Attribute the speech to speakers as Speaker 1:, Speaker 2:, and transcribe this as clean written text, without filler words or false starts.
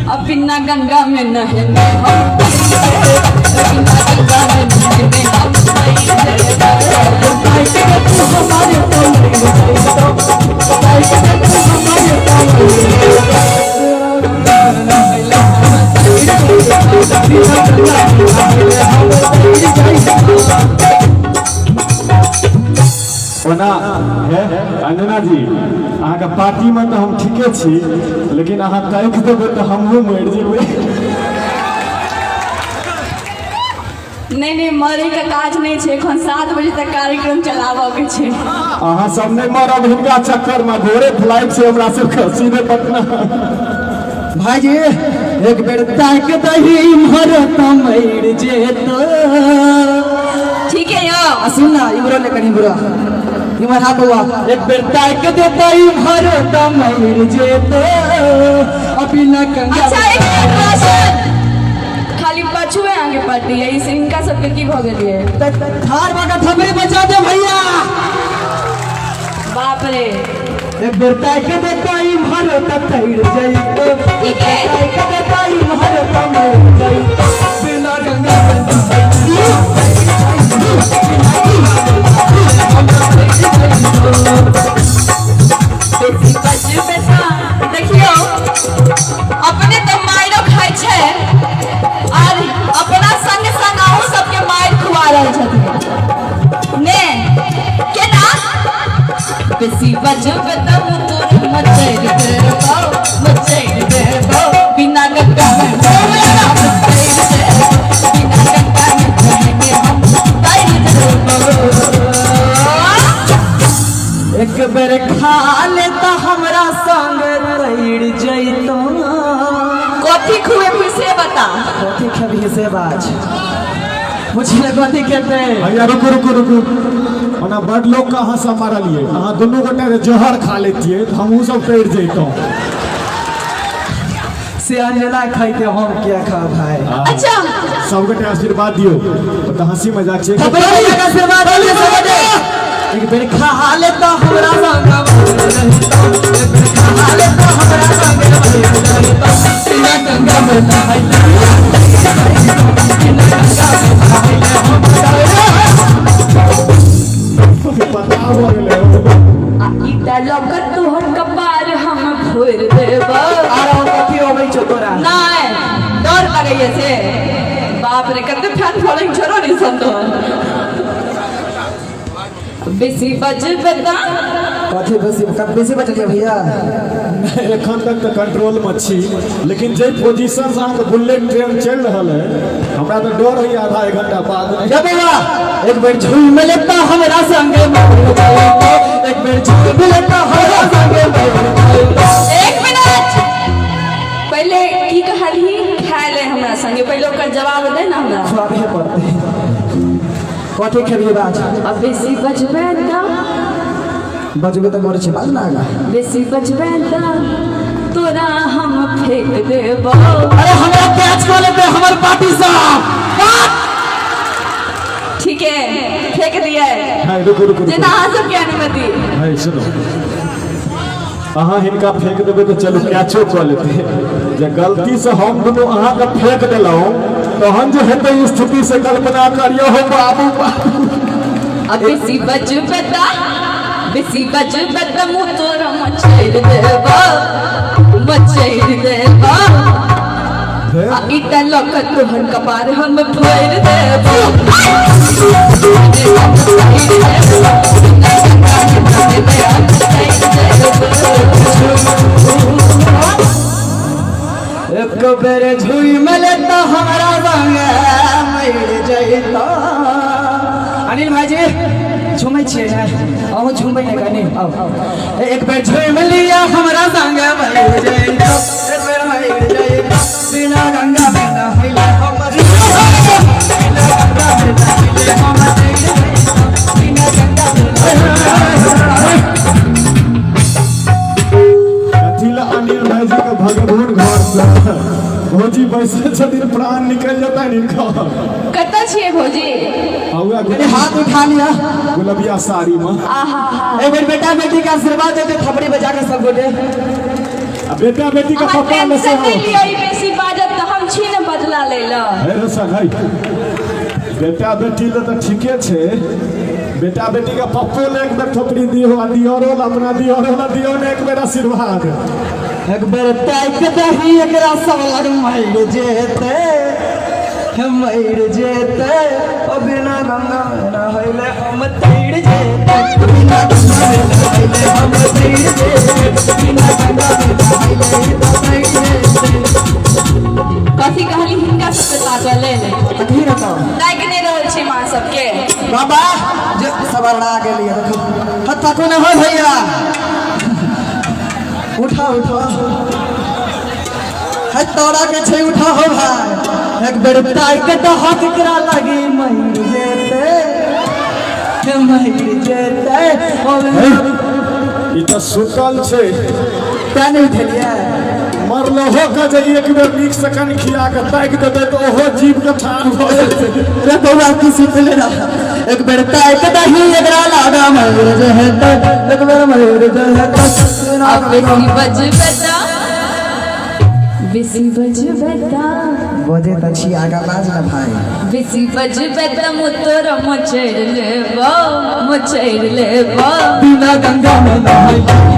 Speaker 1: अब बिना गंगा में नहाने हम बिना गंगा में नहाने हम
Speaker 2: ओना है अंजना जी अहाँ के पार्टी में तो हम ठीके छी लेकिन अहाँ ताकि देबै तो हमहूँ मरि जेबै।
Speaker 1: नहीं मरे का काज नहीं छे, 7 बजे तक कार्यक्रम चलाबऽ के छे।
Speaker 2: अहाँ सब नहीं मरब हिनका चक्कर में, घोड़े फ्लाइट से हमरा सबके सीधे पटना।
Speaker 3: भाईजी एक बेर ताक दही मरत मर जेतो।
Speaker 1: ठीक है यो
Speaker 3: सुन ना इमरो ले कनी बुरा इमर हाथ हुआ एक बेर ताक देता ही मरत मर जेतो अभी न कंगा।
Speaker 1: अच्छा एक क्वेश्चन खाली पछुए आगे पड़ती है इस इनका सबके की भ गेलिए
Speaker 3: थार बागा थमरे बचा दे भैया।
Speaker 1: बाप रे
Speaker 3: एक बेर ताक देता ही मरत तैर जइतो
Speaker 1: ठीक है
Speaker 3: ताक देता ही मरत मर जइतो बिना गंगा
Speaker 1: देखियो अपने तो माइरो खाई छे और अपना संग संग आहू सबके माइर खुआ रहल छथिन ने केना बेसी बजबे त तोर मचैर देबो बिना गंगा में बिना गंगा में हम तैर देबो।
Speaker 3: एक बेर खा ले तो हमरा संग तैर जइतो।
Speaker 1: कथी खुए से बता
Speaker 3: कथी खेबी से बाज मुझे कथी खेते।
Speaker 2: भैया रुको रुको रुको ओना बड़ लोग का अहाँ सब मारलिए, अहाँ दुनू गोटे जहर खा लेतिए तो हमहूँ सब तैर जैतों।
Speaker 3: से अंजना खाइते हम क्या खा भाई।
Speaker 1: अच्छा
Speaker 2: सब गोटे आशीर्वाद दियो तो हंसी मजाक से
Speaker 3: आशीर्वाद एक बेर खा ले तो हमरा संग एक बेर खा ले तो हमरा संग बिना गंगा में नहाइते
Speaker 1: ई डायलॉग तोहर कपार हम फोड़ देबो।
Speaker 3: आरो कथी होबै छ तोरा
Speaker 1: नहीं डर लगैए से बाप रे कते फैन फॉलोइंग छोड़ो नहीं सन तो बेसी बजबे त
Speaker 3: कथी बेसी बचलिए भैया।
Speaker 2: एखन तक तो कंट्रोल में छी लेकिन जे पोजीशन से अहाँके बुलेट ट्रेन चल रहा है हमरा तो डर है आधा 1 घंटा बाद
Speaker 3: जबेगा एक बेर झूम लेता हमरा संगे एक बेर झूम लेता हमरा संगे।
Speaker 1: एक मिनट पहले की कहली खाए ले हमरा संगे पहले ओकर जवाब दे ना हमरा।
Speaker 3: खुआबे पड़ते कथी खेबी बाज
Speaker 1: अब बेसी बजबे त
Speaker 3: बजबे तो मर छै बाज ना आगा
Speaker 1: बेसी बजबे त तोरा हम फेंक देबो।
Speaker 3: अरे हमरा कैच कर लेते हमर पार्टी साहब
Speaker 1: ठीक है फेंक दिए
Speaker 2: हां रुको रुको
Speaker 1: जेना अहाँ सबके अनुमति।
Speaker 2: हां सुनो अहाँ हिनका फेंक देबै तो चलो कैचो कऽ लेते जे गलती से हम दुनू अहाँ के फेंक देलहुँ तहन जे हेतै स्थिति से कल्पना करियो हो बाबू
Speaker 1: अब बेसी बजबे त मुँह तोरा मचैर देबो ई डायलॉग तोहर कपार हम फोड़ देबो।
Speaker 3: एक बेर झूम लेता हमरा संग मर जइतो। अनिल भाईजी झूमै छियै अहूँ झूमै ने कनी आउ एक बेर झूम लिया हमरा संग मर जइतो एक बेर मर जइतो बिना गंगा में नहाइले हम बिना गंगा में नहाइले हम बिना गंगा में
Speaker 2: कथिला अनिल भाई जी के भगवान घर से भौजी बैसे छथिन प्राण निकल जाता इनका।
Speaker 1: कतऽ छियै भौजी
Speaker 2: आउगा
Speaker 3: मैंने हाथ उठा लिया
Speaker 2: गुलबिया साड़ी में
Speaker 1: आहा
Speaker 3: एक बेर बेटा बेटी का आशीर्वाद देते थपड़ी बजा के सब गोटे
Speaker 2: बेटा बेटी का पप्पा में से हो
Speaker 1: टेंशन नहीं लियो ई बेसी लेला
Speaker 2: अरे सगाई बेटा बेटी ले तो ठीके छे बेटा बेटी का पप्पो ले एक बेर थोपड़ी दियो आ दियोरो अपना दियो ने एक बेर आशीर्वाद
Speaker 3: एक बेर ताक दही एकरा सब लग मर जेते मर जेते ओ बिना गंगा में ना होइले हम तैर जेते बिना गंगा में ना होइले हम तैर जेते बिना गंगा में ना होइले तो तैर जेते
Speaker 1: कथी कहली हिनका सबके ताकल ले
Speaker 3: कथी रखो
Speaker 1: ताक नहीं रहल छै मां सबके
Speaker 3: बाबा जे सबरड़ा गेलिए देखो हत्ता को ना हो भैया उठा है तोरा के छै उठा हो भाई एक बेर ताक तो हाथ करा लगी मर जेते ओ
Speaker 2: ई तो सुतल छे
Speaker 3: क्या नहीं उठलिए
Speaker 2: मरलो हो के जे एक बेर नीक से कन खिया के ताक देबे तो ओहो जीव के ठाड़ भ जेते
Speaker 3: रे बौआ की सुतले ना एक बेर ताक दही एकरा लागा मर जेते एक बेर मर जेते
Speaker 1: अब बेसी बजबेता
Speaker 3: बजे त छी आगा बाज ना भाई
Speaker 1: बेसी बजबेता मोतोर मचैर लेबो
Speaker 3: बिना गंगा में नहाई